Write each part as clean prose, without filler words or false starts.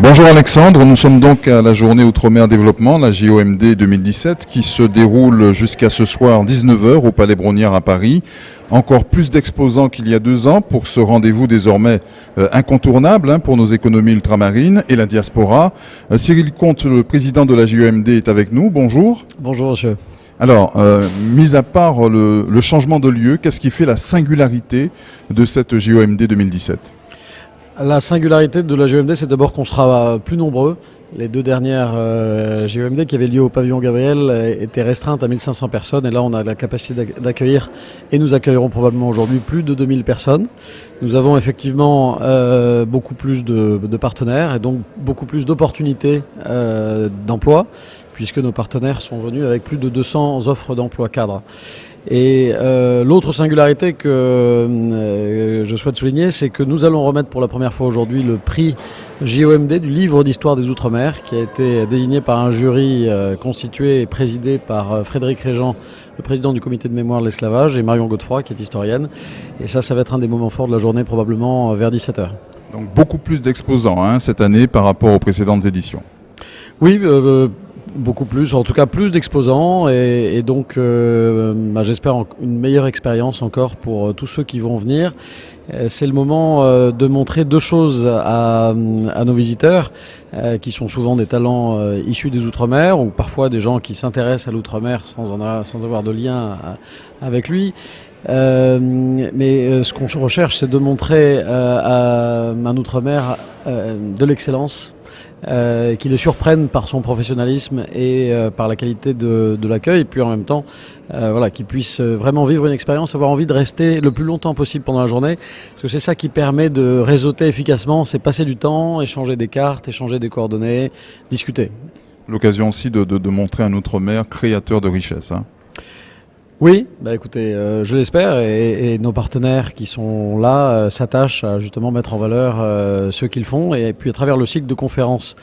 Bonjour Alexandre, nous sommes donc à la journée Outre-mer Développement, la JOMD 2017, qui se déroule jusqu'à ce soir 19 heures au Palais Brongniart à Paris. Encore plus d'exposants qu'il y a 2 ans pour ce rendez-vous désormais incontournable pour nos économies ultramarines et la diaspora. Cyril Comte, le président de la JOMD, est avec nous. Bonjour. Bonjour monsieur. Alors, mis à part le changement de lieu, qu'est-ce qui fait la singularité de cette JOMD 2017 ? La singularité de la JOMD, c'est d'abord qu'on sera plus nombreux. Les 2 dernières JOMD qui avaient lieu au pavillon Gabriel étaient restreintes à 1500 personnes et là on a la capacité d'accueillir et nous accueillerons probablement aujourd'hui plus de 2000 personnes. Nous avons effectivement beaucoup plus de partenaires et donc beaucoup plus d'opportunités d'emploi puisque nos partenaires sont venus avec plus de 200 offres d'emploi cadres. Et l'autre singularité que je souhaite souligner, c'est que nous allons remettre pour la première fois aujourd'hui le prix JOMD du livre d'histoire des Outre-mer qui a été désigné par un jury constitué et présidé par Frédéric Régent, le président du comité de mémoire de l'esclavage, et Marion Godefroy qui est historienne. Et ça va être un des moments forts de la journée, probablement vers 17h. Donc beaucoup plus d'exposants cette année par rapport aux précédentes éditions. Oui, beaucoup plus, en tout cas plus d'exposants et donc j'espère une meilleure expérience encore pour tous ceux qui vont venir. C'est le moment de montrer 2 choses à nos visiteurs qui sont souvent des talents issus des Outre-mer ou parfois des gens qui s'intéressent à l'Outre-mer sans avoir de lien avec lui. Mais ce qu'on recherche, c'est de montrer à un Outre-mer de l'excellence, qui le surprenne par son professionnalisme et par la qualité de l'accueil, et puis en même temps qu'il puisse vraiment vivre une expérience, avoir envie de rester le plus longtemps possible pendant la journée, parce que c'est ça qui permet de réseauter efficacement, c'est passer du temps, échanger des cartes, échanger des coordonnées, discuter. L'occasion aussi de montrer un Outre-mer créateur de richesse. Oui, écoutez, je l'espère et nos partenaires qui sont là s'attachent à justement mettre en valeur ce qu'ils font et puis à travers le cycle de conférences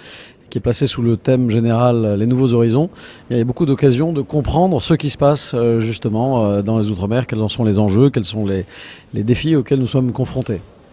qui est placé sous le thème général Les Nouveaux Horizons, il y a beaucoup d'occasions de comprendre ce qui se passe justement dans les Outre-mer, quels en sont les enjeux, quels sont les défis auxquels nous sommes confrontés.